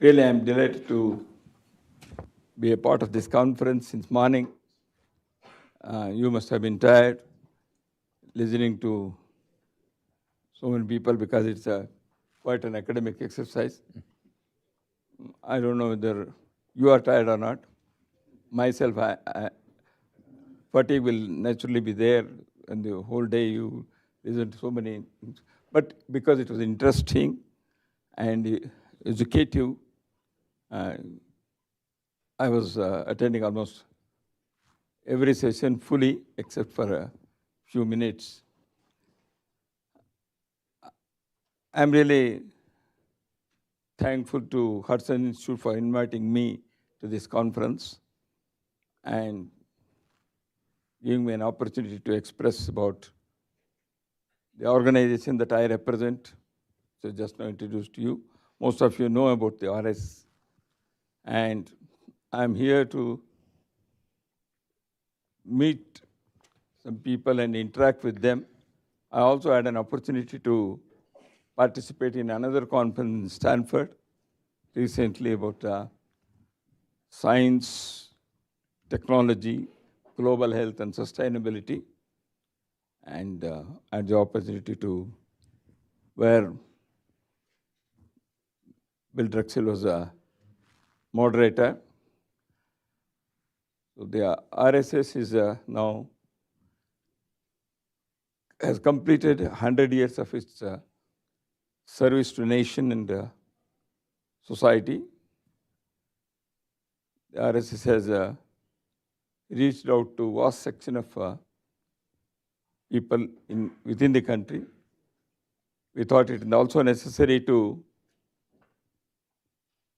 Really, I'm delighted to be a part of this conference since morning. You must have been tired listening to so many people because it's quite an academic exercise. I don't know whether you are tired or not. Myself, fatigue will naturally be there, and the whole day you listen to so many things. But because it was interesting and educative, I was attending almost every session fully except for a few minutes. I'm really thankful to Hudson Institute for inviting me to this conference and giving me an opportunity to express about the organization that I represent. So just now introduced to you. Most of you know about the RS, and I'm here to meet some people and interact with them. I also had an opportunity to participate in another conference in Stanford recently about science, technology, global health, and sustainability. And I had the opportunity to, where Bill Drexel was a moderator. So the RSS is now has completed 100 years of its service to nation and society. The RSS has reached out to a vast section of people within the country. We thought it is also necessary to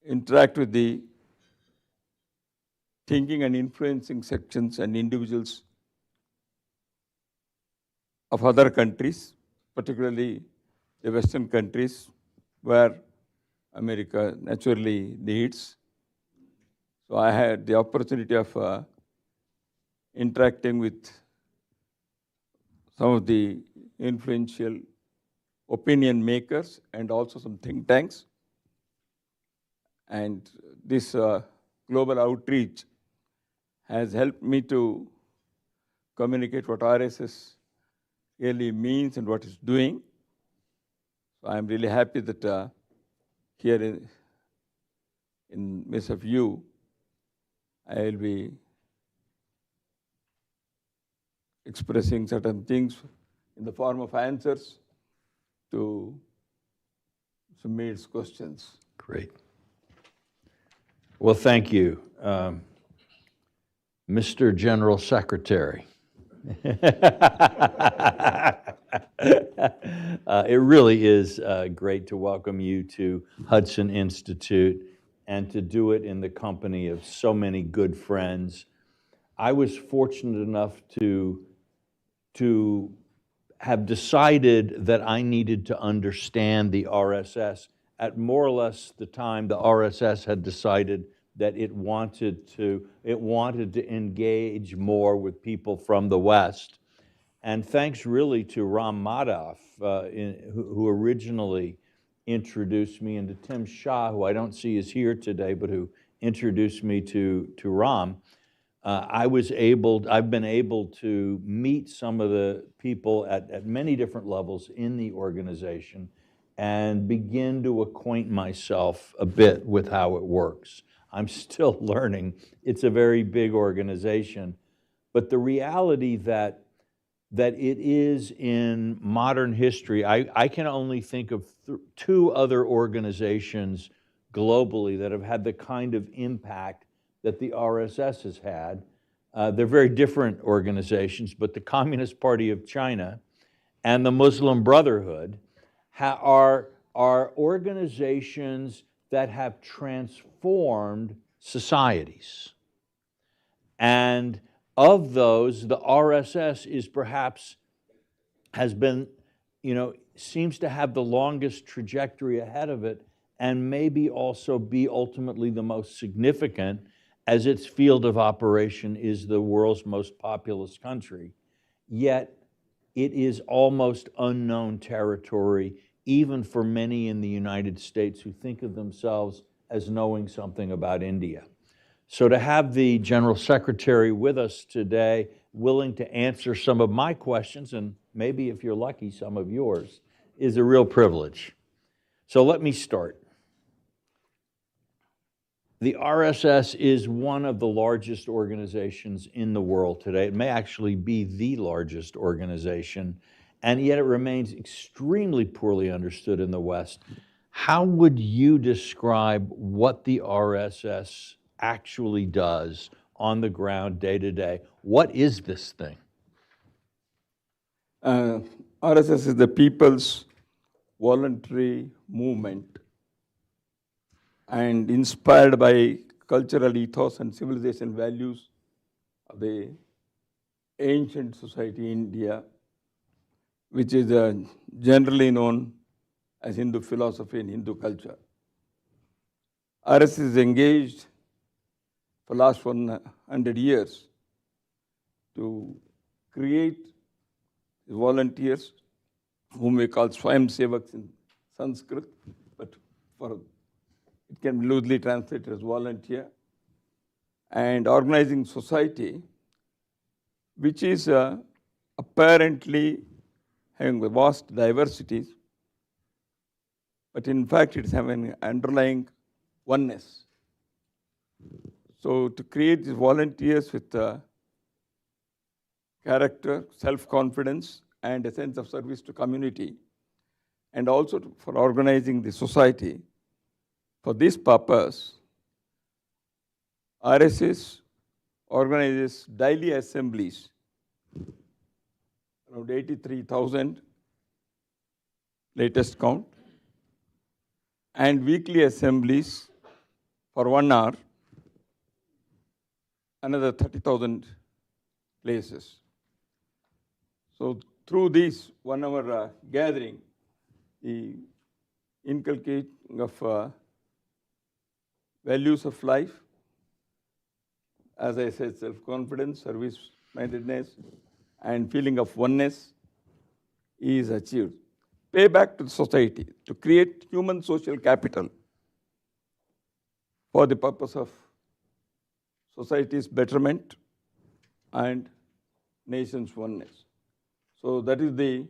interact with the thinking and influencing sections and individuals of other countries, particularly the Western countries where America naturally leads. So I had the opportunity of interacting with some of the influential opinion makers and also some think tanks. And this global outreach has helped me to communicate what RSS really means and what it's doing. So I'm really happy that here in midst of you, I will be expressing certain things in the form of answers to Sameer's questions. Great. Well, thank you, Mr. General Secretary. It really is great to welcome you to Hudson Institute and to do it in the company of so many good friends. I was fortunate enough to have decided that I needed to understand the RSS at more or less the time the RSS had decided that it wanted to engage more with people from the West. And thanks really to Ram Madhav, who originally introduced me, and to Tim Shah, who I don't see is here today, but who introduced me to Ram. I've been able to meet some of the people at many different levels in the organization and begin to acquaint myself a bit with how it works. I'm still learning. It's a very big organization, but the reality that it is in modern history, I can only think of two other organizations globally that have had the kind of impact that the RSS has had. They're very different organizations, but the Communist Party of China and the Muslim Brotherhood are organizations that have transformed societies. And of those, the RSS is perhaps, seems to have the longest trajectory ahead of it, and maybe also be ultimately the most significant, as its field of operation is the world's most populous country. Yet it is almost unknown territory, even for many in the United States who think of themselves as knowing something about India. So to have the General Secretary with us today, willing to answer some of my questions, and maybe if you're lucky, some of yours, is a real privilege. So let me start. The RSS is one of the largest organizations in the world today. It may actually be the largest organization, and yet it remains extremely poorly understood in the West. How would you describe what the RSS actually does on the ground day to day? What is this thing? RSS is the People's Voluntary Movement, and inspired by cultural ethos and civilization values of the ancient society in India, which is generally known as Hindu philosophy and Hindu culture. RSS is engaged for the last 100 years to create volunteers, whom we call Swayamsevaks in Sanskrit, but it can be loosely translated as volunteer, and organizing society, which is apparently having vast diversities, but in fact it's having an underlying oneness. So to create these volunteers with character, self-confidence, and a sense of service to community, and also for organizing the society. For this purpose, RSS organizes daily assemblies, around 83,000 latest count, and weekly assemblies for 1 hour, another 30,000 places. So through this 1 hour gathering, the inculcating of values of life, as I said, self-confidence, service-mindedness, and feeling of oneness is achieved. Pay back to the society to create human social capital for the purpose of society's betterment and nation's oneness. So that is the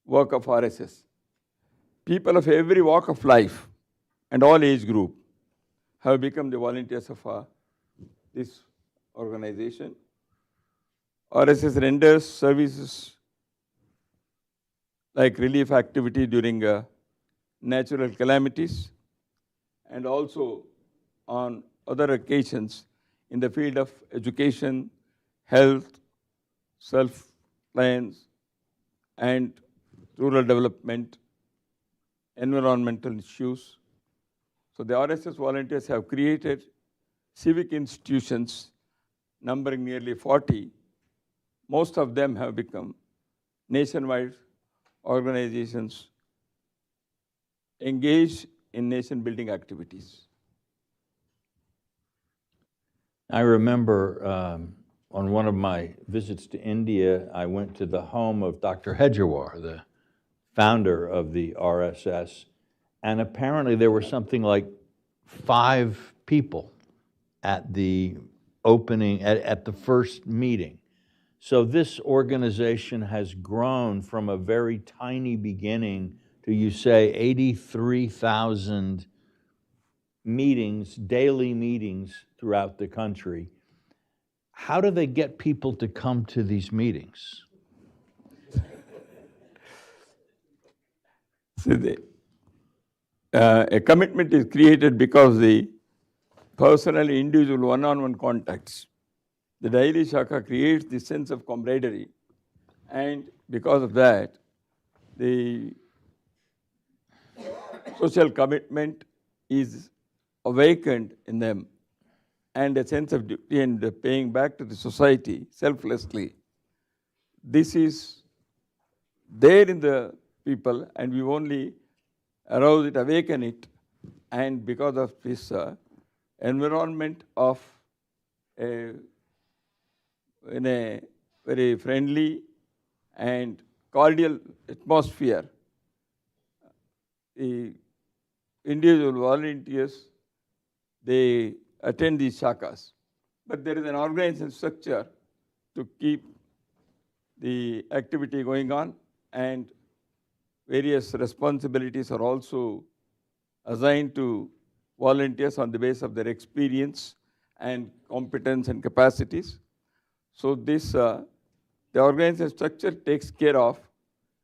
work of RSS. People of every walk of life and all age group have become the volunteers of this organization. RSS renders services like relief activity during natural calamities, and also on other occasions in the field of education, health, self-reliance, and rural development, environmental issues. So the RSS volunteers have created civic institutions numbering nearly 40. Most of them have become nationwide organizations engaged in nation-building activities. I remember on one of my visits to India, I went to the home of Dr. Hedgewar, the founder of the RSS, and apparently there were something like 5 people at the opening, at the first meeting. So this organization has grown from a very tiny beginning to, you say, 83,000 meetings, daily meetings throughout the country. How do they get people to come to these meetings? So a commitment is created because the personal, individual, one-on-one contacts. The daily shaka creates the sense of camaraderie, and because of that, the social commitment is awakened in them, and a sense of duty and paying back to the society selflessly. This is there in the people, and we only arouse it, awaken it, and because of this environment of in a very friendly and cordial atmosphere, the individual volunteers, they attend these shakas. But there is an organization structure to keep the activity going on, and various responsibilities are also assigned to volunteers on the basis of their experience and competence and capacities. So this, the organization structure takes care of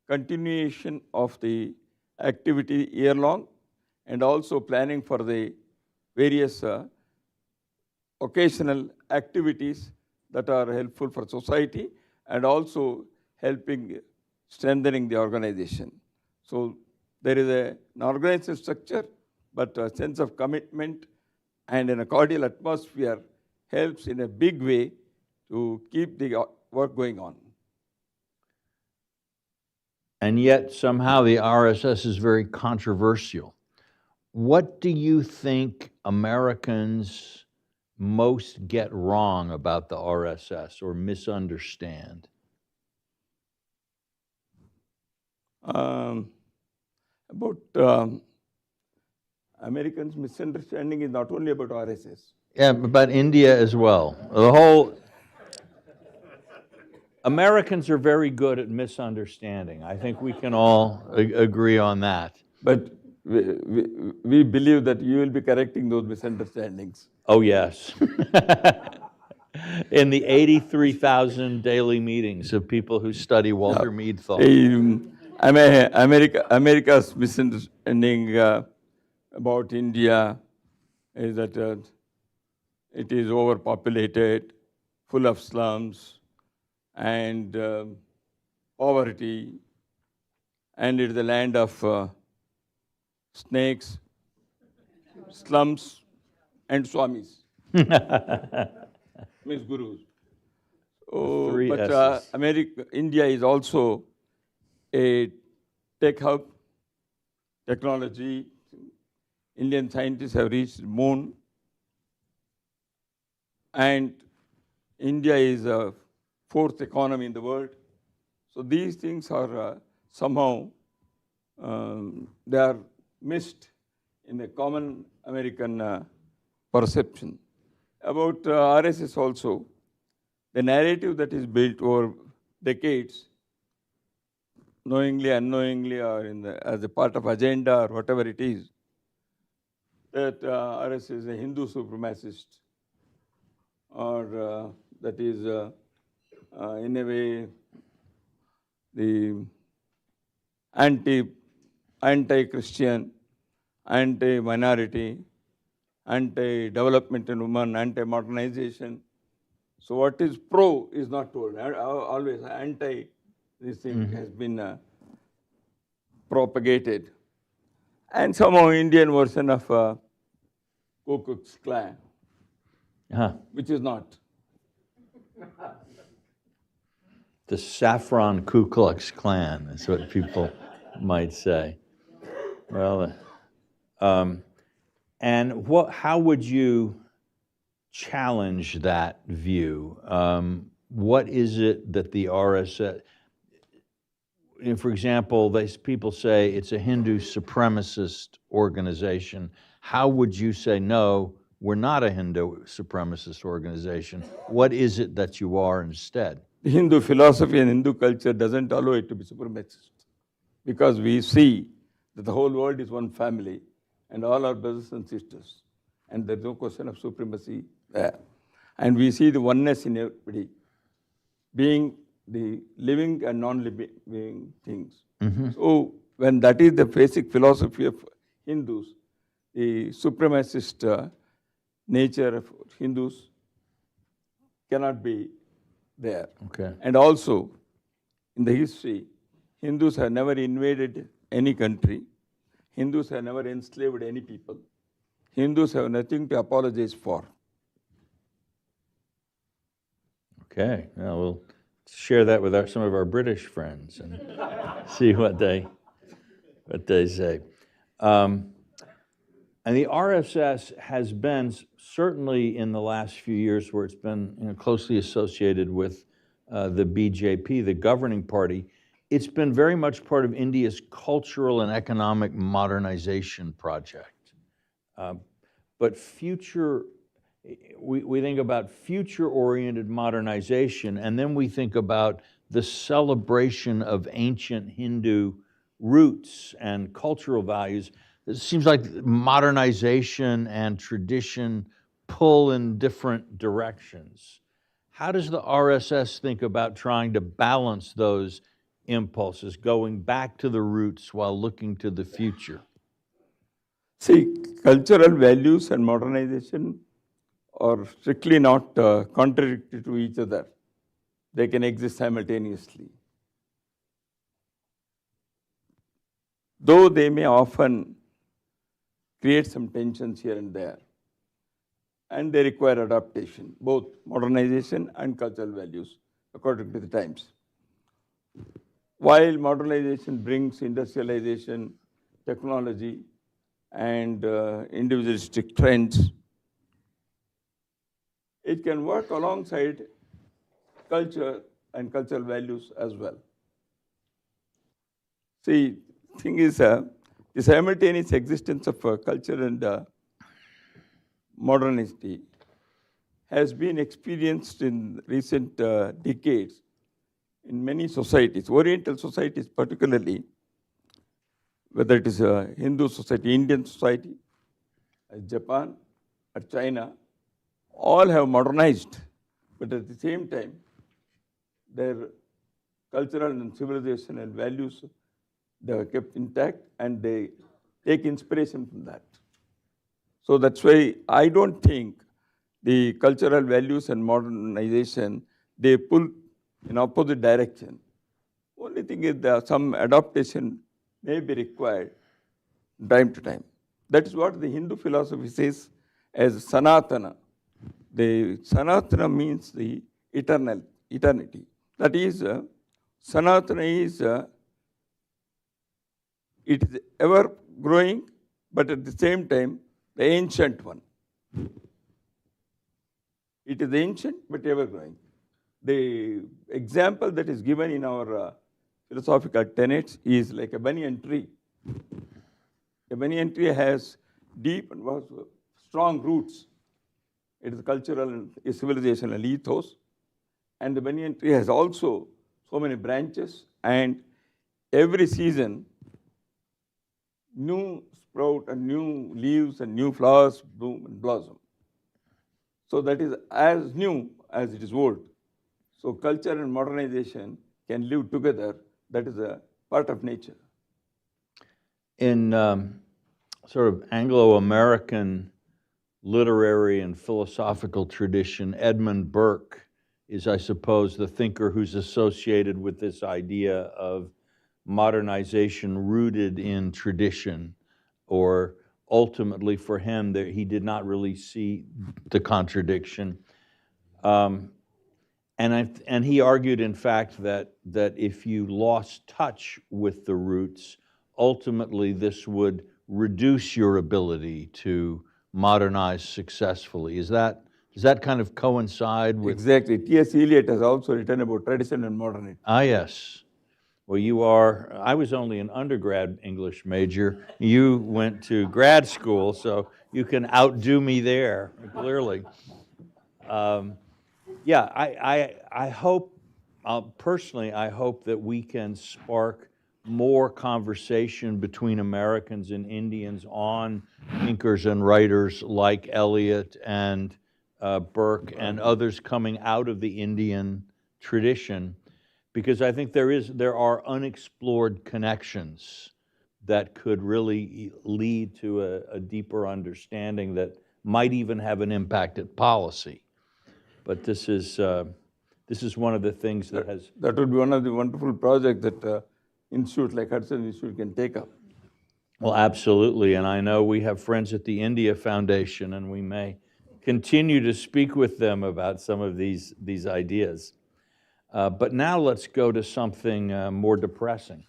continuation of the activity year long, and also planning for the various occasional activities that are helpful for society, and also helping strengthening the organization. So there is an organization structure, but a sense of commitment and in a cordial atmosphere helps in a big way to keep the work going on. And yet somehow the RSS is very controversial. What do you think Americans most get wrong about the RSS or misunderstand? About Americans' misunderstanding is not only about RSS. Yeah, but India as well. The whole Americans are very good at misunderstanding. I think we can all agree on that. But we believe that you will be correcting those misunderstandings. Oh, yes. In the 83,000 daily meetings of people who study Walter Mead thought. America's misunderstanding about India is that it is overpopulated, full of slums, and poverty, and it is the land of snakes, slums, and swamis. Means gurus. Oh, Three but S's. India is also a tech hub, technology. Indian scientists have reached the moon, and India is a fourth economy in the world. So these things are somehow they are missed in the common American perception. About RSS also, the narrative that is built over decades, knowingly, unknowingly, or as a part of agenda or whatever it is, that RSS is a Hindu supremacist, or that is in a way the anti-Christian, anti-minority, anti-development in women, anti-modernization. So what is pro is not told. Always anti, this thing has been propagated. And somehow Indian version of Ku Klux Klan, which is not. The saffron Ku Klux Klan is what people might say. Well, and how would you challenge that view? What is it that the RSS, for example, people say it's a Hindu supremacist organization. How would you say, no, we're not a Hindu supremacist organization? What is it that you are instead? The Hindu philosophy and Hindu culture doesn't allow it to be supremacist, because we see that the whole world is one family and all are brothers and sisters, and there's no question of supremacy there. And we see the oneness in everybody, being the living and non-living things. So when that is the basic philosophy of Hindus, the supremacist nature of Hindus cannot be there. Okay. And also, in the history, Hindus have never invaded any country. Hindus have never enslaved any people. Hindus have nothing to apologize for. Okay, now we'll share that with some of our British friends and see what they say. And the RSS has been, certainly in the last few years, where it's been closely associated with the BJP, the governing party, it's been very much part of India's cultural and economic modernization project. But we think about future-oriented modernization, and then we think about the celebration of ancient Hindu roots and cultural values. It seems like modernization and tradition pull in different directions. How does the RSS think about trying to balance those impulses, going back to the roots while looking to the future? See, cultural values and modernization are strictly not contradictory to each other. They can exist simultaneously. Though they may often create some tensions here and there, and they require adaptation, both modernization and cultural values, according to the times. While modernization brings industrialization, technology, and individualistic trends, it can work alongside culture and cultural values as well. See, the thing is, the simultaneous existence of culture and modernity has been experienced in recent decades in many societies, Oriental societies particularly, whether it is a Hindu society, Indian society, Japan, or China, all have modernized, but at the same time, their cultural and civilizational values, they are kept intact and they take inspiration from that. So that's why I don't think the cultural values and modernization, they pull in opposite direction. Only thing is that some adaptation may be required time to time. That is what the Hindu philosophy says as Sanatana. The Sanatana means the eternity. That is, Sanatana is, it is ever growing, but at the same time, the ancient one. It is ancient, but ever growing. The example that is given in our philosophical tenets is like a banyan tree. A banyan tree has deep and strong roots. It is cultural and civilizational ethos. And the banyan tree has also so many branches, and every season, new sprout and new leaves and new flowers bloom and blossom. So that is as new as it is old. So culture and modernization can live together. That is a part of nature. In sort of Anglo-American literary and philosophical tradition, Edmund Burke is, I suppose, the thinker who's associated with this idea of modernization rooted in tradition, or ultimately for him, he did not really see the contradiction. And he argued, in fact, that if you lost touch with the roots, ultimately this would reduce your ability to modernize successfully. Does that kind of coincide with? Exactly. T.S. Eliot has also written about tradition and modernity. Ah, yes. Well, I was only an undergrad English major. You went to grad school, so you can outdo me there, clearly. Yeah, I hope, personally, I hope that we can spark more conversation between Americans and Indians on thinkers and writers like Eliot and Burke and others coming out of the Indian tradition, because I think there are unexplored connections that could really lead to a deeper understanding that might even have an impact at policy. But this is one of the things that has. That would be one of the wonderful projects that institute like Hudson Institute can take up. Well, absolutely, and I know we have friends at the India Foundation, and we may continue to speak with them about some of these ideas. But now let's go to something more depressing: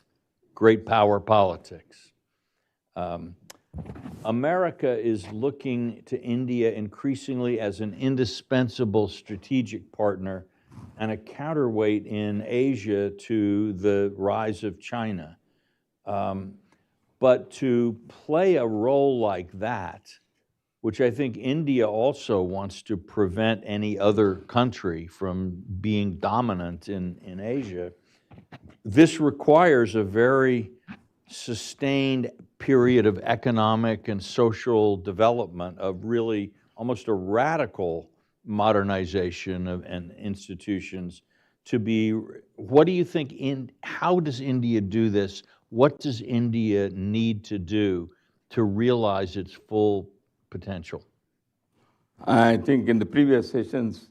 great power politics. America is looking to India increasingly as an indispensable strategic partner and a counterweight in Asia to the rise of China. But to play a role like that, which I think India also wants to prevent any other country from being dominant in Asia, this requires a very sustained period of economic and social development, of really almost a radical modernization of and institutions to be. What do you think, how does India do this? What does India need to do to realize its full potential? I think in the previous sessions,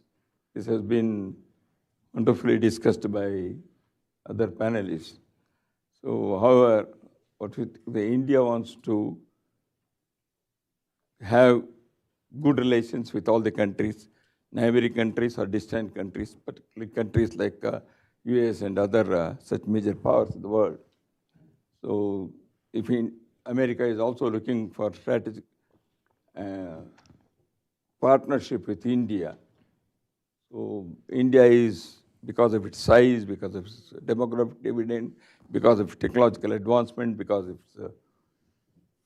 this has been wonderfully discussed by other panelists. So, however, the India wants to have good relations with all the countries, neighboring countries or distant countries, particularly countries like US and other such major powers in the world. So, if America is also looking for strategic partnership with India, so India is, because of its size, because of its demographic dividend, because of technological advancement, because of its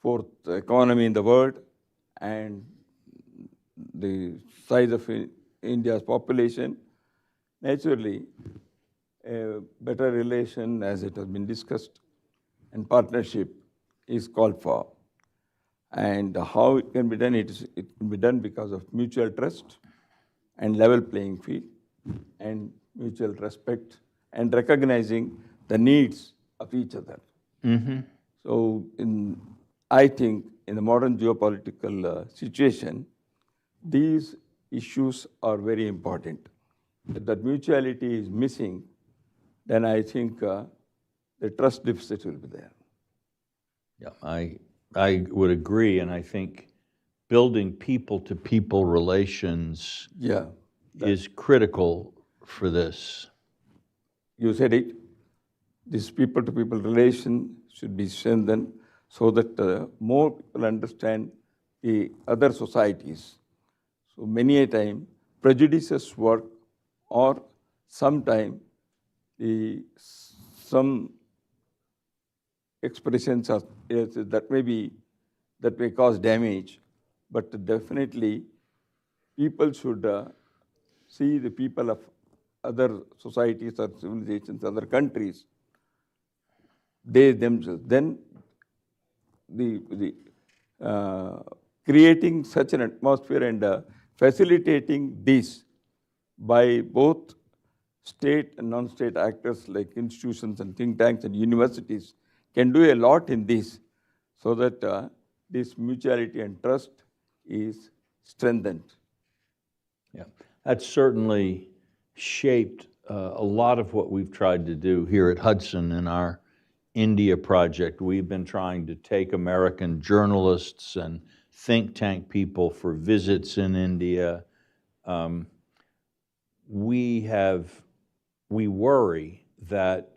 fourth economy in the world, and the size of India's population, naturally, a better relation, as it has been discussed, and partnership is called for. And how it can be done? It can be done because of mutual trust and level playing field and mutual respect and recognizing the needs of each other. So I think in the modern geopolitical situation, these issues are very important. If that mutuality is missing, then I think the trust deficit will be there. Yeah, I would agree, and I think building people-to-people relations is critical for this. You said it. This people-to-people relation should be strengthened so that more people understand the other societies. So many a time, prejudices work, or sometime some expressions are, that may cause damage, but definitely people should see the people of other societies or civilizations, other countries, they themselves. Then creating such an atmosphere and facilitating this by both state and non-state actors like institutions and think tanks and universities can do a lot in this, so that this mutuality and trust is strengthened. Yeah, that's certainly shaped a lot of what we've tried to do here at Hudson in our India project. We've been trying to take American journalists and think tank people for visits in India. We worry that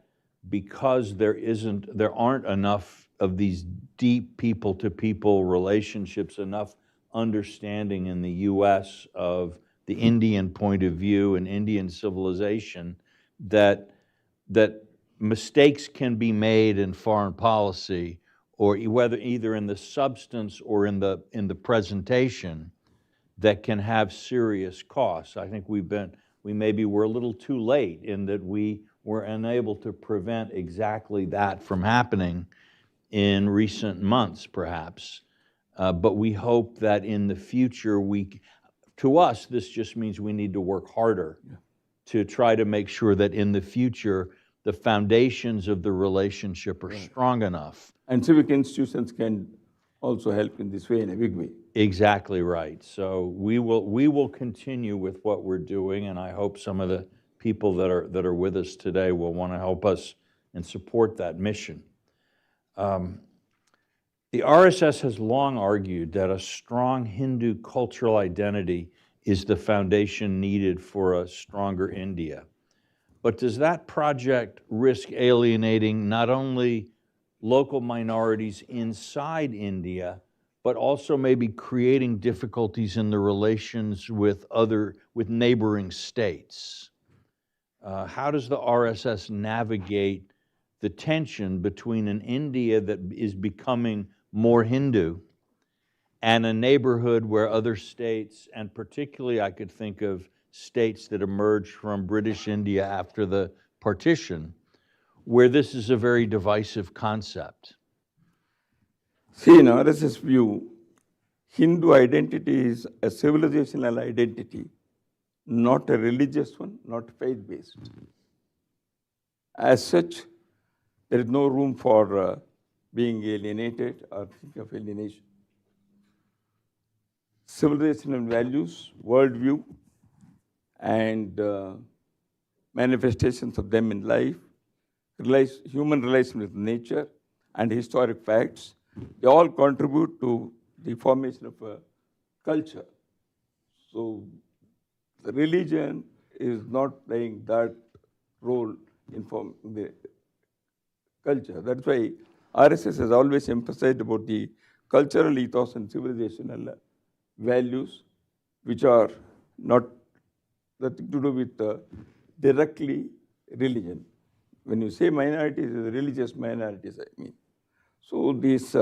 because there aren't enough of these deep people-to-people relationships, enough understanding in the US of the Indian point of view and Indian civilization, that mistakes can be made in foreign policy, or whether either in the substance or in the presentation, that can have serious costs. I think we maybe were a little too late in that we were unable to prevent exactly that from happening in recent months, perhaps. But we hope that in the future, to us, this just means we need to work harder to try to make sure that in the future, the foundations of the relationship are strong enough. And civic institutions can also help in this way, in a big way. Exactly right. So we will continue with what we're doing, and I hope some of the people that are with us today will want to help us and support that mission. The RSS has long argued that a strong Hindu cultural identity is the foundation needed for a stronger India. But does that project risk alienating not only local minorities inside India, but also maybe creating difficulties in the relations with neighboring states? how does the RSS navigate the tension between an India that is becoming more Hindu and a neighborhood where other states, and particularly I could think of states that emerged from British India after the partition, where this is a very divisive concept? See, in RSS view, Hindu identity is a civilizational identity, not a religious one, not faith-based. As such, there is no room for being alienated or think of alienation. Civilizational values, worldview, and manifestations of them in life, human relation with nature, and historic facts, they all contribute to the formation of a culture. So the religion is not playing that role in forming the culture. That's why RSS has always emphasized about the cultural ethos and civilizational values, which are not nothing to do with directly religion. When you say minorities, religious minorities, I mean. So these,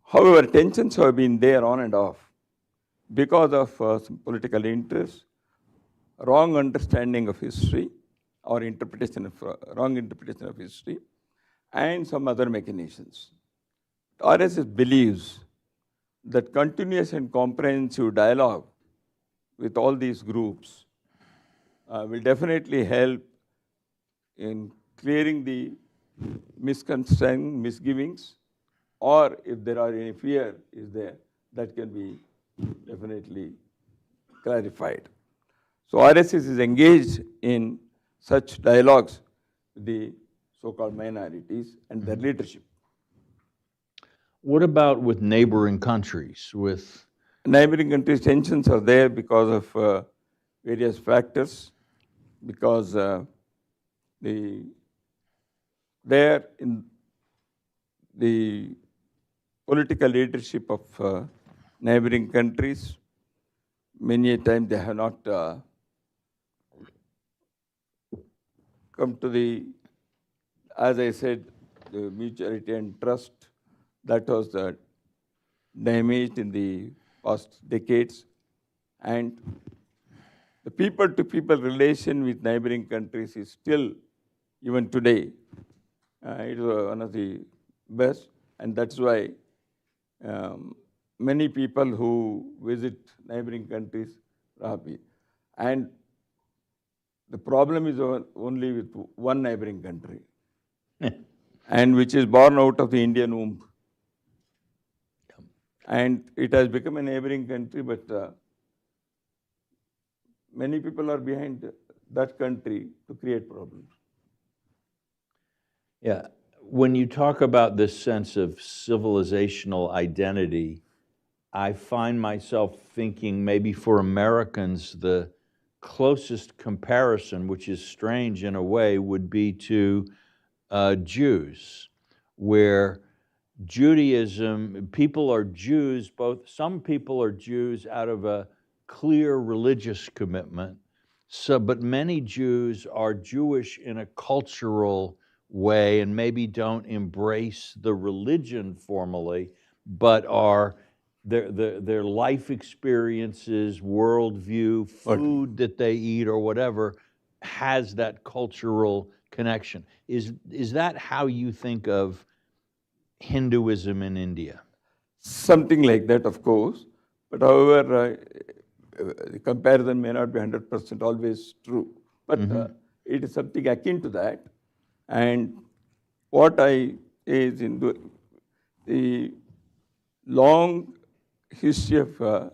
however, tensions have been there on and off because of some political interests, wrong understanding of history, or wrong interpretation of history, and some other machinations. RSS believes that continuous and comprehensive dialogue with all these groups will definitely help in clearing the misconceptions, misgivings, or if there are any fear is there, that can be definitely clarified. So RSS is engaged in such dialogues with the so-called minorities and their leadership. What about with neighboring countries, with Neighboring countries, tensions are there because of various factors, because there in the political leadership of neighboring countries, many a time they have not come to the, as I said, the mutuality and trust that was damaged in the past decades. And the people-to-people relation with neighboring countries is still, even today, it is one of the best. And that's why many people who visit neighboring countries are happy. And the problem is only with one neighboring country, and which is born out of the Indian womb. And it has become a neighboring country, but many people are behind that country to create problems. Yeah, when you talk about this sense of civilizational identity, I find myself thinking maybe for Americans, the closest comparison, which is strange in a way, would be to Jews, where Judaism, people are Jews, some people are Jews out of a clear religious commitment, but many Jews are Jewish in a cultural way and maybe don't embrace the religion formally, but are their life experiences, worldview, food that they eat or whatever has that cultural connection. Is that how you think of Hinduism in India? Something like that, of course. But however, the comparison may not be 100% always true. But it is something akin to that. And what I is in the long history of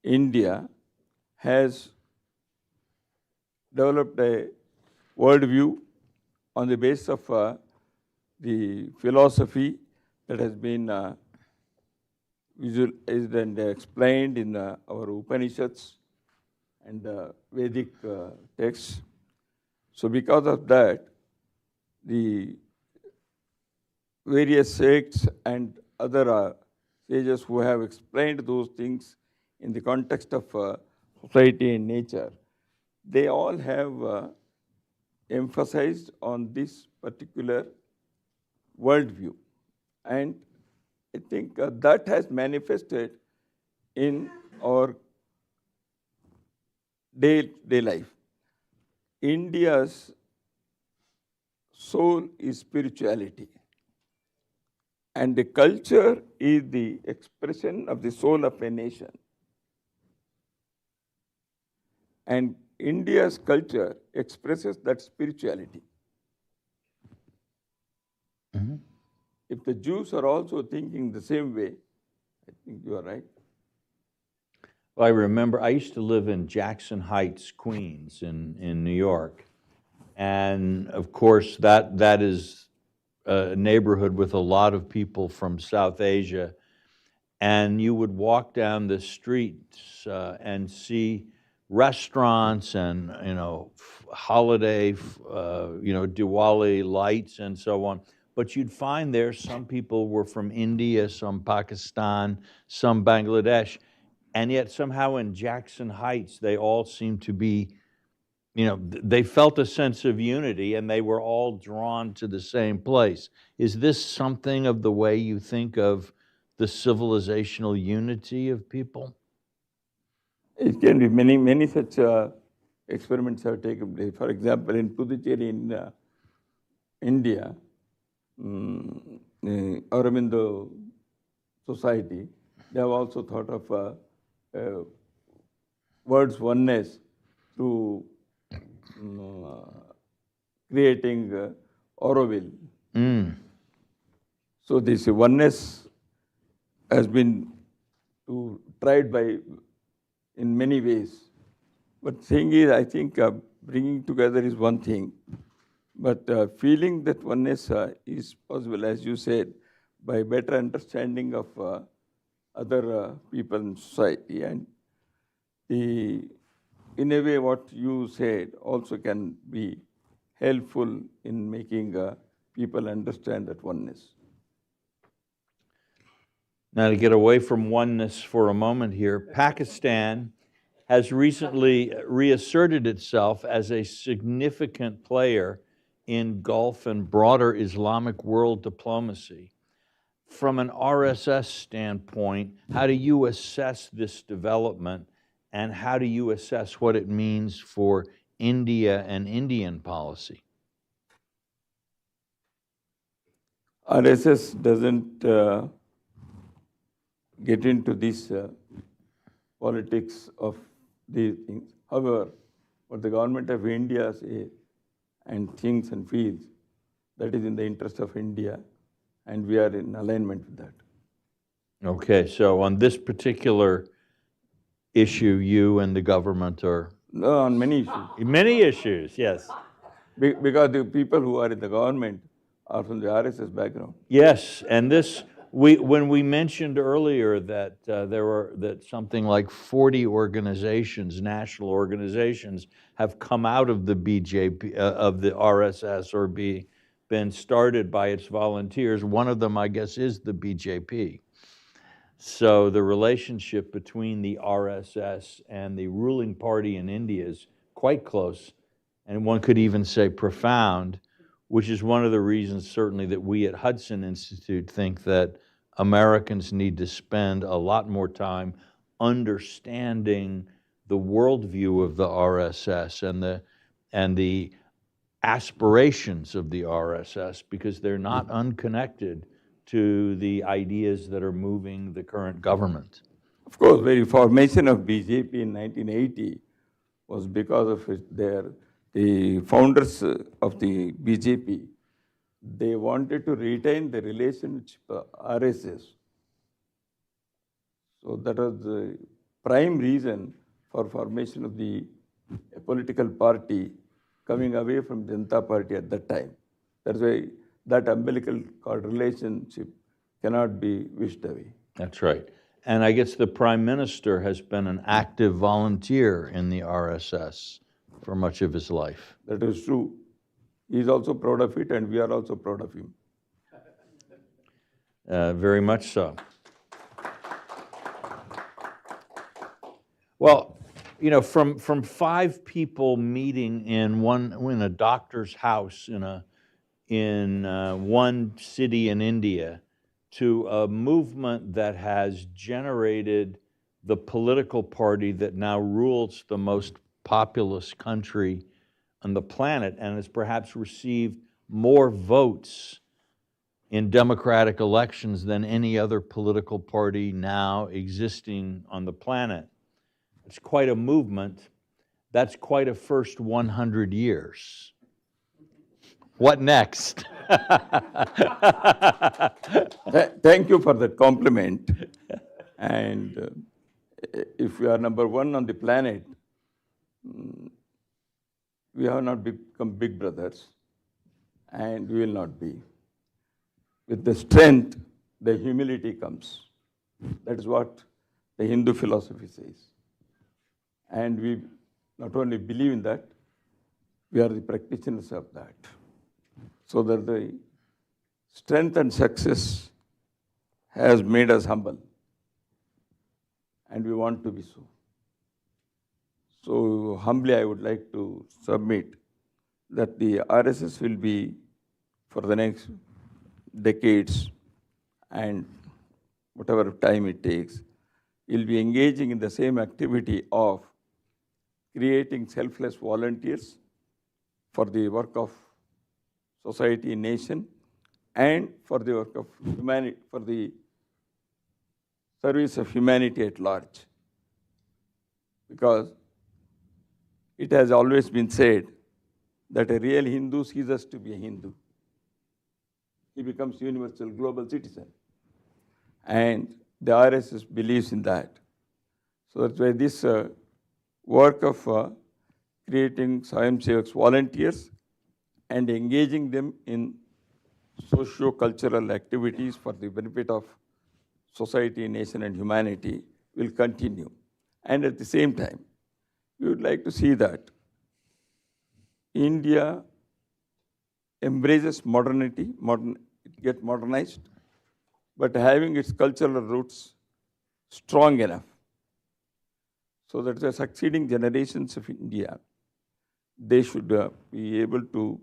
India has developed a worldview on the basis of the philosophy that has been visualized and explained in our Upanishads and Vedic texts. So because of that, the various sects and other sages who have explained those things in the context of society and nature, they all have emphasized on this particular worldview. And I think that has manifested in our day-to-day life. India's soul is spirituality, and the culture is the expression of the soul of a nation. And India's culture expresses that spirituality. Mm-hmm. If the Jews are also thinking the same way, I think you are right. Well, I remember I used to live in Jackson Heights, Queens, in New York. And of course, that is a neighborhood with a lot of people from South Asia. And you would walk down the streets and see restaurants and, holiday, Diwali lights and so on. But you'd find there some people were from India, some Pakistan, some Bangladesh. And yet somehow in Jackson Heights, they all seemed to be, they felt a sense of unity and they were all drawn to the same place. Is this something of the way you think of the civilizational unity of people? It can be many such experiments have taken place. For example, in Puducherry in India, Aurobindo Society, they have also thought of words oneness through creating Auroville. So this oneness has been tried in many ways. But thing is, I think bringing together is one thing. But feeling that oneness is possible, as you said, by better understanding of other people in society. And in a way, what you said also can be helpful in making people understand that oneness. Now, to get away from oneness for a moment here, Pakistan has recently reasserted itself as a significant player in Gulf and broader Islamic world diplomacy. From an RSS standpoint, how do you assess this development, and how do you assess what it means for India and Indian policy? RSS doesn't get into this politics of these things. However, what the government of India says and thinks and feels, that is in the interest of India, and we are in alignment with that. Okay, so on this particular issue, you and the government are... No, on many issues. Many issues, yes. Because the people who are in the government are from the RSS background. Yes, and this, when we mentioned earlier that that something like 40 organizations, national organizations, have come out of the BJP, of the RSS, or been started by its volunteers. One of them, I guess, is the BJP. So the relationship between the RSS and the ruling party in India is quite close, and one could even say profound, which is one of the reasons certainly that we at Hudson Institute think that Americans need to spend a lot more time understanding the worldview of the RSS and the aspirations of the RSS, because they're not unconnected to the ideas that are moving the current government. Of course, the formation of BJP in 1980 was because of the founders of the BJP, they wanted to retain the relationship RSS. So that was the prime reason for formation of the political party coming away from Janata Party at that time. That's why that umbilical cord relationship cannot be wished away. That's right. And I guess the Prime Minister has been an active volunteer in the RSS for much of his life. That is true. He is also proud of it, and we are also proud of him. Very much so. Well, you know, from 5 people meeting in a doctor's house in one city in India to a movement that has generated the political party that now rules the most populous country on the planet and has perhaps received more votes in democratic elections than any other political party now existing on the planet. It's quite a movement. That's quite a first 100 years. What next? Thank you for that compliment. And if we are number 1 on the planet, we have not become big brothers, and we will not be. With the strength, the humility comes. That is what the Hindu philosophy says. And we not only believe in that, we are the practitioners of that. So that the strength and success has made us humble, and we want to be so. So humbly I would like to submit that the RSS will be, for the next decades and whatever time it takes, will be engaging in the same activity of creating selfless volunteers for the work of society, nation, and for the work of humanity, for the service of humanity at large. Because it has always been said that a real Hindu ceases to be a Hindu. He becomes universal global citizen. And the RSS believes in that. So that's why this work of creating Swayamsevaks volunteers and engaging them in socio-cultural activities for the benefit of society, nation, and humanity will continue. And at the same time, we would like to see that India embraces modernity, it gets modernized, but having its cultural roots strong enough so that the succeeding generations of India, they should be able to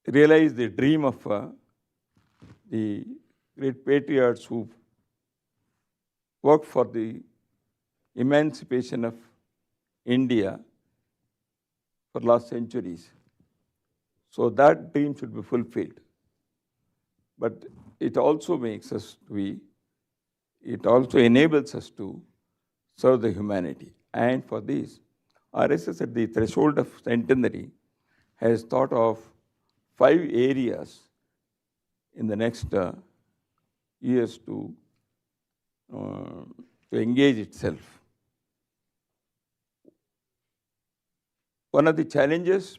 realize the dream of the great patriots who worked for the emancipation of India for last centuries. So that dream should be fulfilled. But it also makes us it also enables us to serve the humanity. And for this, RSS at the threshold of centenary has thought of 5 areas in the next years to engage itself. One of the challenges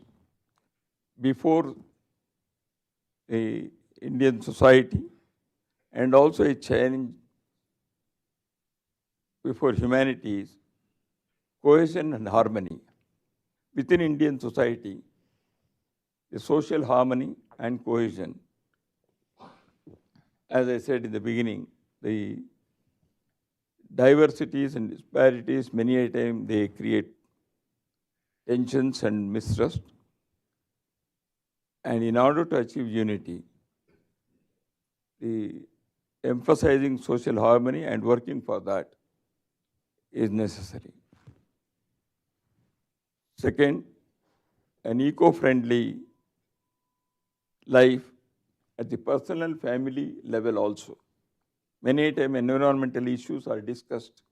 before the Indian society, and also a challenge before humanity, is cohesion and harmony. Within Indian society, the social harmony and cohesion, as I said in the beginning, the diversities and disparities, many a time they create tensions and mistrust. And in order to achieve unity, the emphasizing social harmony and working for that is necessary. Second, an eco-friendly life at the personal family level also. Many a time environmental issues are discussed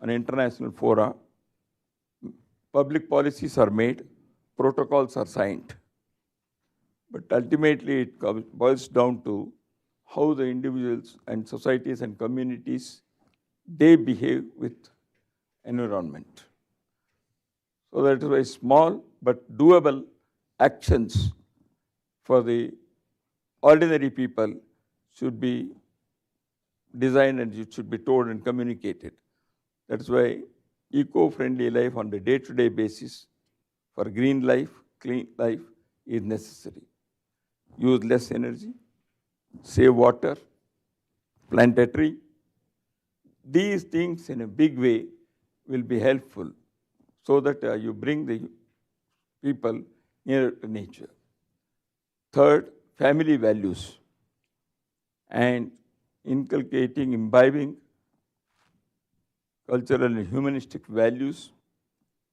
on international fora. Public policies are made, protocols are signed. But ultimately it boils down to how the individuals and societies and communities, they behave with environment. So that is why small but doable actions for the ordinary people should be designed and it should be told and communicated. That is why eco-friendly life on the day-to-day basis for green life, clean life is necessary. Use less energy, save water, plant a tree. These things in a big way will be helpful so that you bring the people nearer to nature. Third, family values and inculcating, imbibing cultural and humanistic values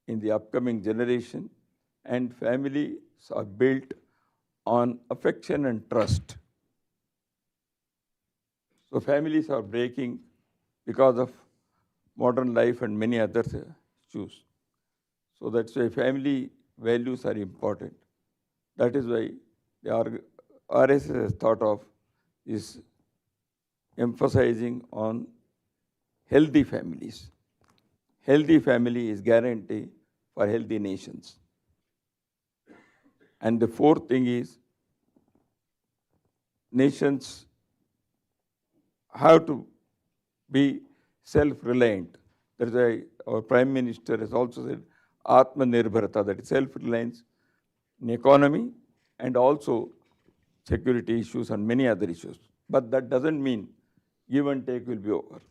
in the upcoming generation, and families are built on affection and trust. So families are breaking because of modern life and many other issues. So that's why family values are important. That is why the RSS has thought of is emphasizing on healthy families. Healthy family is guarantee for healthy nations. And the fourth thing is nations have to be self-reliant. That's why our Prime Minister has also said Atmanirbharata, that is self-reliance in economy and also security issues and many other issues. But that doesn't mean give and take will be over.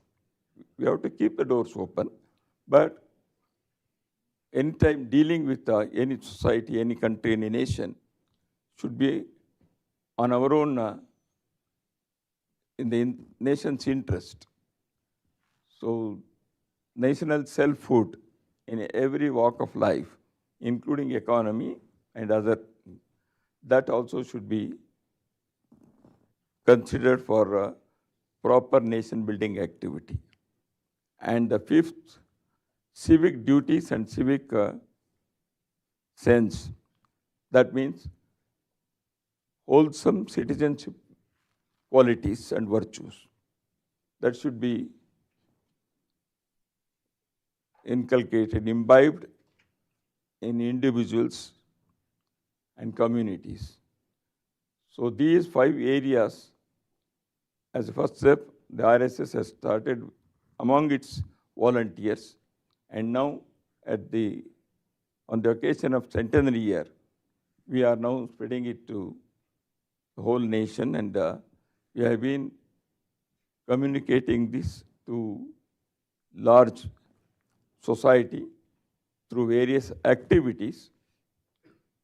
We have to keep the doors open, but anytime dealing with any society, any country, any nation should be on our own, in the nation's interest. So national self-hood in every walk of life, including economy and other, that also should be considered for proper nation building activity. And the fifth, civic duties and civic sense. That means wholesome citizenship qualities and virtues. That should be inculcated, imbibed in individuals and communities. So these 5 areas, as a first step, the RSS has started among its volunteers, and now on the occasion of centenary year, we are now spreading it to the whole nation, and we have been communicating this to large society through various activities.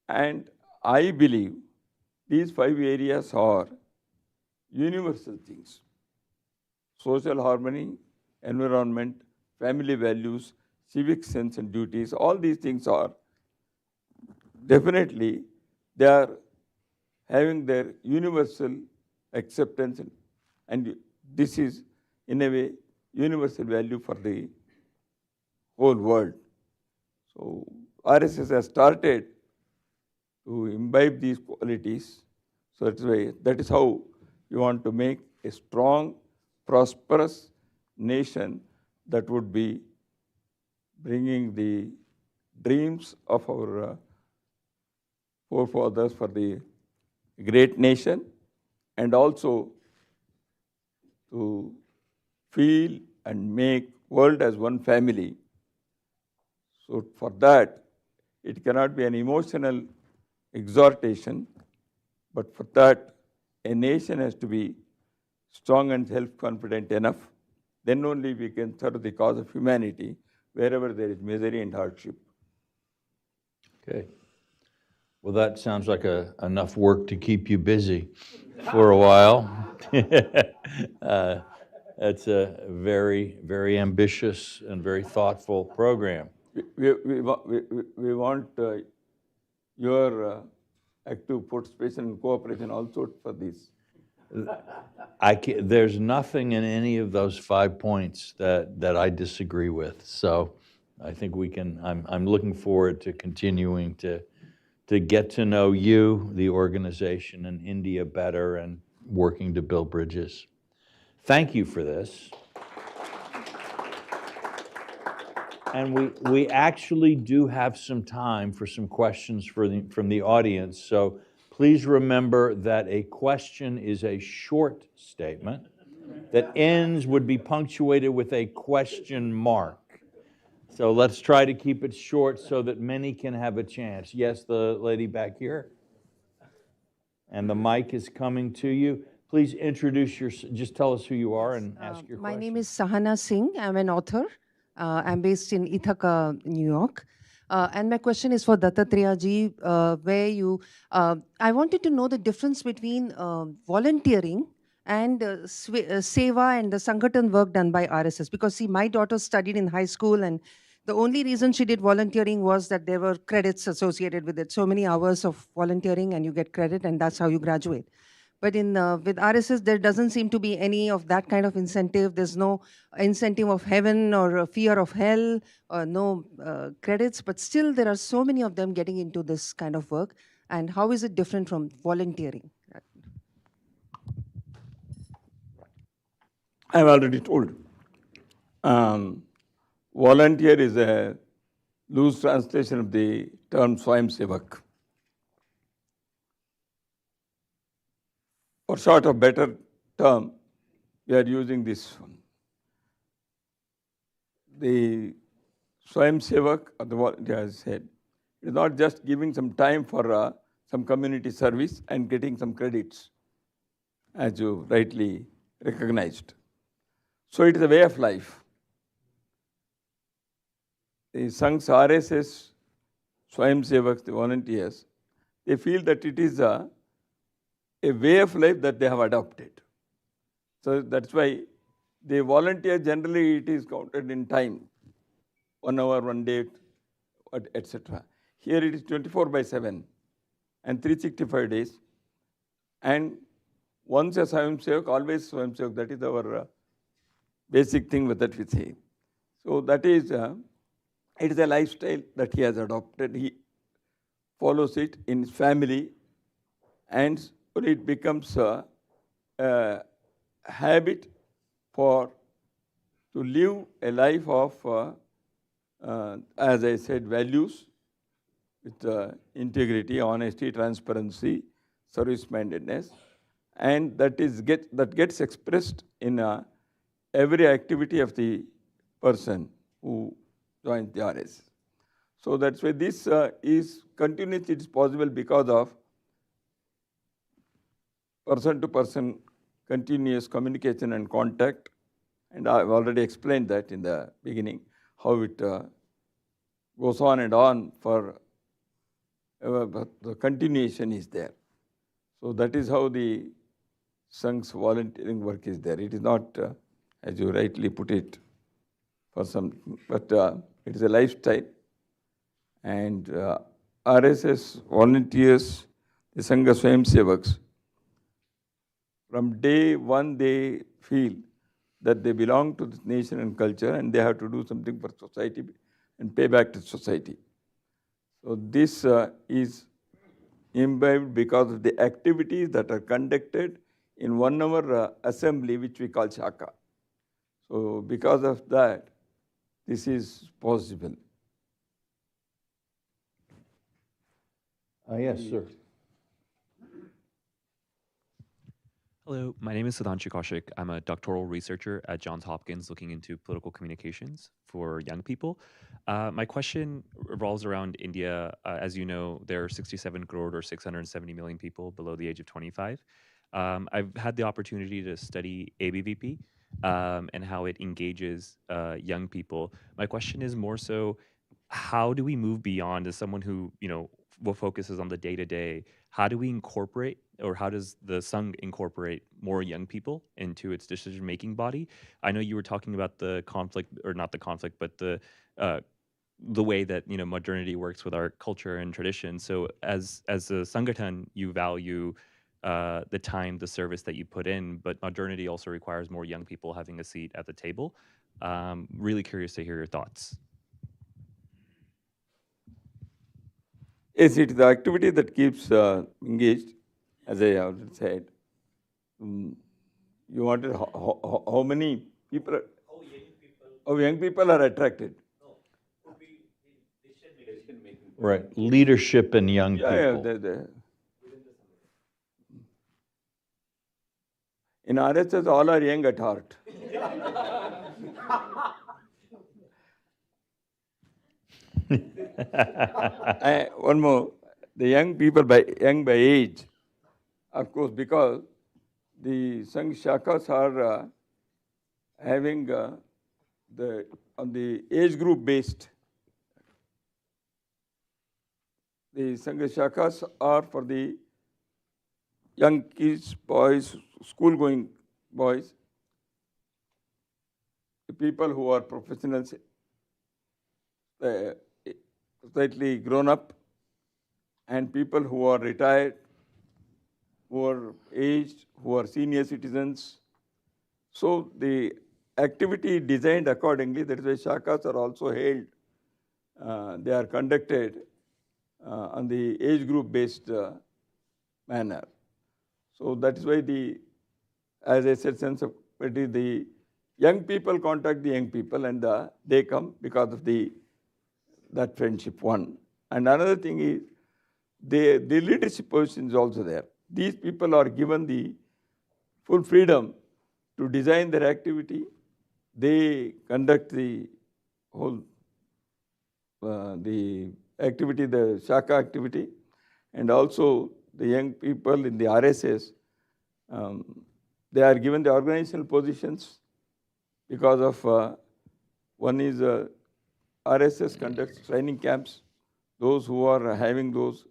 And I believe these 5 areas are universal things: social harmony, environment, family values, civic sense and duties. All these things are definitely, they are having their universal acceptance, and this is in a way universal value for the whole world. So RSS has started to imbibe these qualities. So that is how we want to make a strong, prosperous nation that would be bringing the dreams of our forefathers for the great nation, and also to feel and make world as one family. So for that, it cannot be an emotional exhortation, but for that, a nation has to be strong and self-confident enough. Then only we can serve the cause of humanity wherever there is misery and hardship. Okay. Well, that sounds like enough work to keep you busy for a while. That's a very, very ambitious and very thoughtful program. We want your active participation and cooperation also for this. There's nothing in any of those 5 points that I disagree with. So I think we can, I'm looking forward to continuing to get to know you, the organization, and India better, and working to build bridges. Thank you for this. And we actually do have some time for some questions from the audience. So please remember that a question is a short statement that ends would be punctuated with a question mark. So let's try to keep it short so that many can have a chance. Yes, the lady back here. And the mic is coming to you. Please introduce yourself. Just tell us who you are and ask your question. My name is Sahana Singh. I'm an author. I'm based in Ithaca, New York. And my question is for Dattatreya ji, I wanted to know the difference between volunteering and seva and the Sanghatan work done by RSS. Because see, my daughter studied in high school, and the only reason she did volunteering was that there were credits associated with it. So many hours of volunteering and you get credit, and that's how you graduate. But with RSS, there doesn't seem to be any of that kind of incentive. There's no incentive of heaven or a fear of hell, or no credits. But still, there are so many of them getting into this kind of work. And how is it different from volunteering? I've already told. Volunteer is a loose translation of the term Swayamsevak. For short of better term, we are using this one. The Swayamsevak, or the volunteer, as I said, is not just giving some time for some community service and getting some credits, as you rightly recognized. So it is a way of life. The Sangh's RSS Swayamsevaks, the volunteers, they feel that it is a way of life that they have adopted. So that's why the volunteer, generally it is counted in time, 1 hour, 1 day, etc. Here it is 24/7 and 365 days. And once a Swayamsevak, always Swayamsevak. That is our basic thing that we say. So that is, it is a lifestyle that he has adopted. He follows it in his family, and it becomes a habit to live a life of, as I said, values with integrity, honesty, transparency, service-mindedness, and that gets expressed in every activity of the person who joins the RS. So that's why this is continuous. It is possible because of person-to-person continuous communication and contact, and I've already explained that in the beginning, how it goes on and on for the continuation is there. So that is how the Sangh's volunteering work is there. It is not, as you rightly put it, for some, but it is a lifestyle. And RSS volunteers, the Sangha Swayamsevaks, from day one they feel that they belong to this nation and culture, and they have to do something for society and pay back to society. So this is imbibed because of the activities that are conducted in 1 hour assembly, which we call Shaka. So because of that, this is possible. Yes, sir. Hello, my name is Sudhanshu Kaushik. I'm a doctoral researcher at Johns Hopkins looking into political communications for young people. My question revolves around India. As you know, there are 67 crore or 670 million people below the age of 25. I've had the opportunity to study ABVP and how it engages young people. My question is more so, how do we move beyond, as someone who, what focuses on the day-to-day, how do we incorporate, or how does the Sangh incorporate more young people into its decision-making body? I know you were talking about the conflict, or not the conflict, but the way that modernity works with our culture and tradition. So as a Sanghatan, you value the time, the service that you put in, but modernity also requires more young people having a seat at the table. Really curious to hear your thoughts. Yes, it is the activity that keeps engaged, as I already said. You wanted how many people? How young people are attracted? Right, leadership in young people. In RSS, all are young at heart. One more, the young people young by age, of course, because the Sangh Shakas are having on the age group based, the Sangha Shakas are for the young kids, boys, school going boys, the people who are professionals, slightly grown up, and people who are retired, who are aged, who are senior citizens. So the activity designed accordingly. That is why shakas are also held. They are conducted on the age group based manner. So that is why as I said, sense of community, the young people contact the young people, and they come because of that friendship. One, and another thing is the leadership position is also there. These people are given the full freedom to design their activity. They conduct the whole the activity, the Shaka activity, and also the young people in the RSS, they are given the organizational positions because of one is RSS conducts training camps. Those who are having those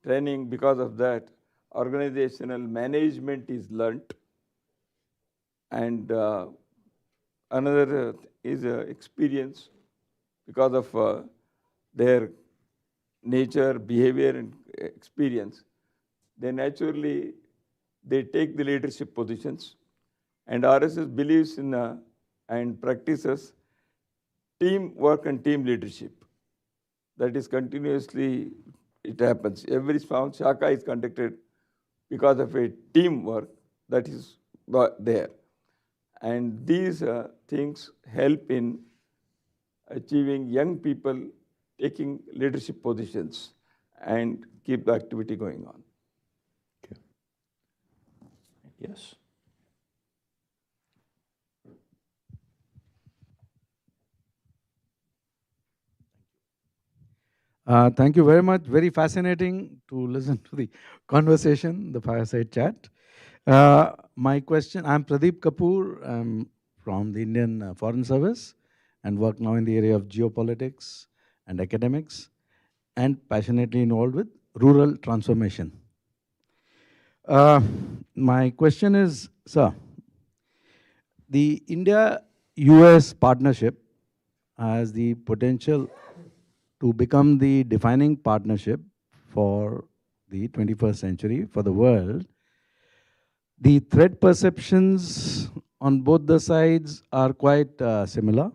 training, because of that, organizational management is learnt. And another is experience because of their nature, behavior, and experience. They naturally take the leadership positions, and RSS believes in and practices teamwork and team leadership. That is continuously, it happens. Every Shaka is conducted because of a teamwork that is there. And these things help in achieving young people taking leadership positions and keep the activity going on. Okay. Yes. Thank you very much. Very fascinating to listen to the conversation, the fireside chat. My question, I'm Pradeep Kapoor. I'm from the Indian Foreign Service and work now in the area of geopolitics and academics and passionately involved with rural transformation. My question is, sir, the India-US partnership has the potential to become the defining partnership for the 21st century for the world. The threat perceptions on both the sides are quite similar.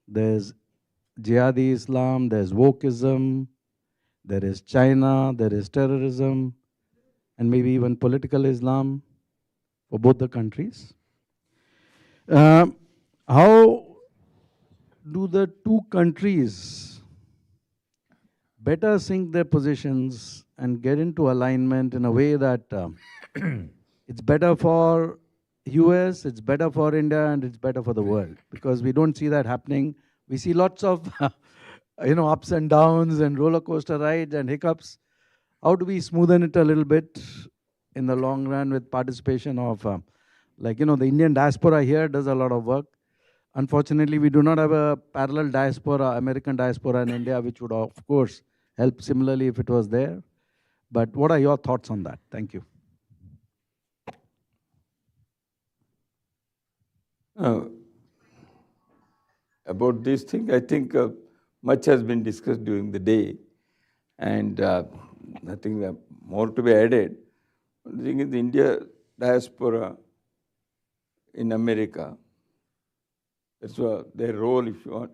There's jihadi Islam, there's wokeism, there is China, there is terrorism, and maybe even political Islam for both the countries. How do the two countries better sync their positions and get into alignment in a way that it's better for US, it's better for India, and it's better for the world? Because we don't see that happening. We see lots of ups and downs and roller coaster rides and hiccups. How do we smoothen it a little bit in the long run with participation of, the Indian diaspora here does a lot of work. Unfortunately, we do not have a parallel diaspora, American diaspora in India, which would, of course, help similarly if it was there. But what are your thoughts on that? Thank you. About this thing, I think much has been discussed during the day, and nothing more to be added. The thing is, the India diaspora in America, that's their role, if you want.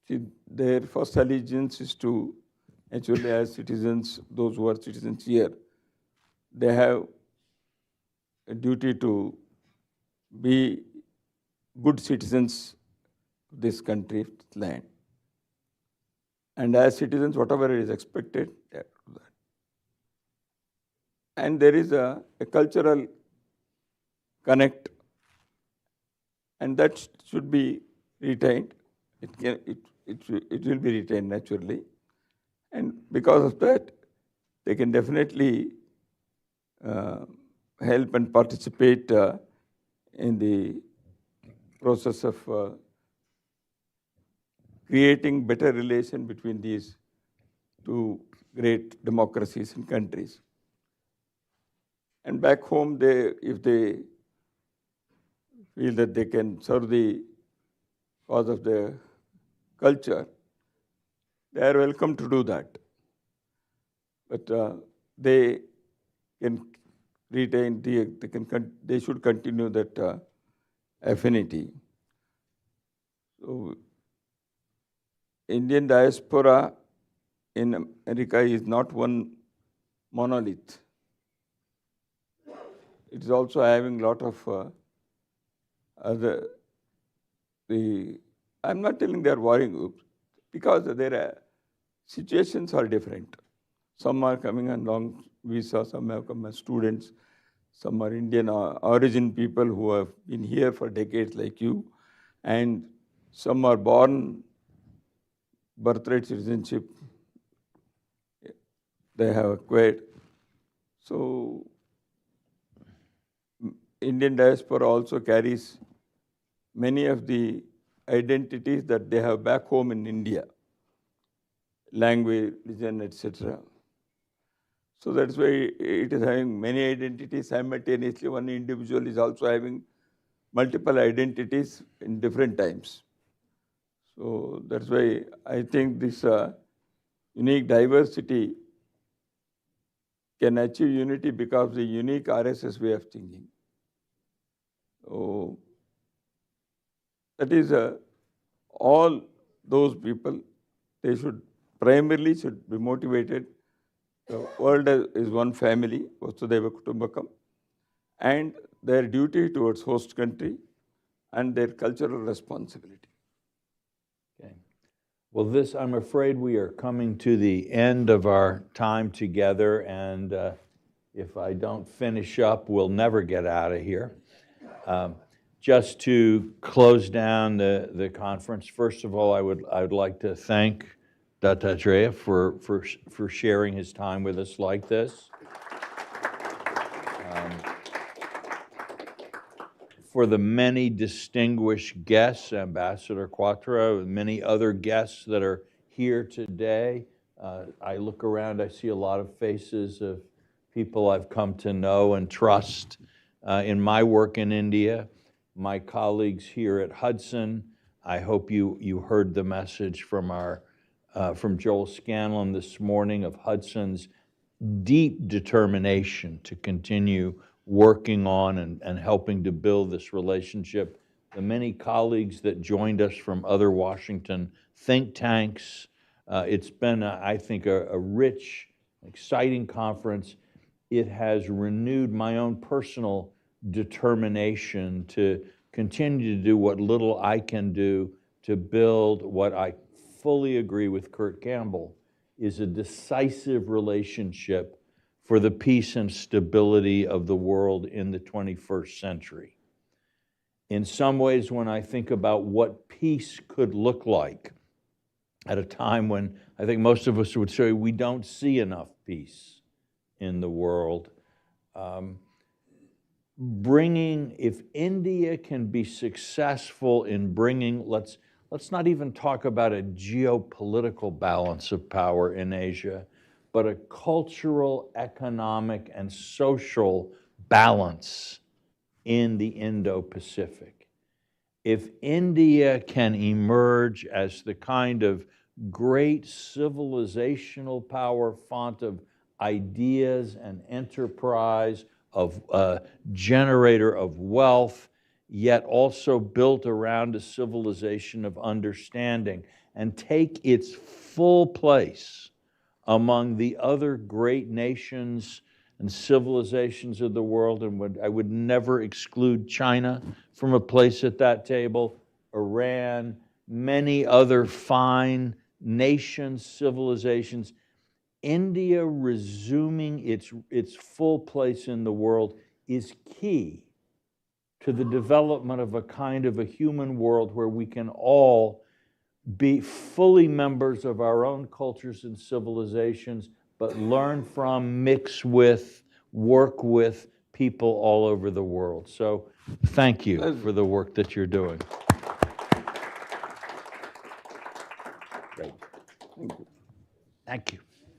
See, their first allegiance is to, actually, as citizens, those who are citizens here, they have a duty to be good citizens of this country, land. And as citizens, whatever is expected, they have to do that. And there is a cultural connect, and that should be retained. It will be retained naturally. And because of that, they can definitely help and participate in the process of creating better relation between these two great democracies and countries. And back home, if they feel that they can serve the cause of their culture, they are welcome to do that. But they can retain they should continue that affinity. So Indian diaspora in America is not one monolith. It is also having a lot of I'm not telling they are warring groups, because their situations are different. Some are coming on long visa, some have come as students, some are Indian origin people who have been here for decades like you, and some are born birthright citizenship they have acquired. So Indian diaspora also carries many of the identities that they have back home in India, language, religion, etc. So that's why it is having many identities simultaneously. One individual is also having multiple identities in different times. So that's why I think this unique diversity can achieve unity because of the unique RSS way of thinking. So that is all those people, they should primarily be motivated. The world is one family, Vasudhaiva Kutumbakam, and their duty towards host country and their cultural responsibility. Okay. Well, I'm afraid we are coming to the end of our time together, and if I don't finish up, we'll never get out of here. Just to close down the conference, first of all, I would like to thank Dattatreya for sharing his time with us like this. For the many distinguished guests, Ambassador Quattro, many other guests that are here today. I look around, I see a lot of faces of people I've come to know and trust in my work in India. My colleagues here at Hudson, I hope you heard the message from from Joel Scanlon this morning of Hudson's deep determination to continue working on and helping to build this relationship. The many colleagues that joined us from other Washington think tanks. It's been, I think, a rich, exciting conference. It has renewed my own personal determination to continue to do what little I can do to build what I fully agree with Kurt Campbell is a decisive relationship for the peace and stability of the world in the 21st century. In some ways, when I think about what peace could look like at a time when I think most of us would say we don't see enough peace in the world, if India can be successful in bringing, let's not even talk about a geopolitical balance of power in Asia, but a cultural, economic, and social balance in the Indo-Pacific. If India can emerge as the kind of great civilizational power, font of ideas and enterprise, of generator of wealth, yet also built around a civilization of understanding, and take its full place among the other great nations and civilizations of the world, and I would never exclude China from a place at that table, Iran, many other fine nations, civilizations. India resuming its full place in the world is key to the development of a kind of a human world where we can all be fully members of our own cultures and civilizations, but learn from, mix with, work with people all over the world. So thank you for the work that you're doing. Great. Thank you. Thank you.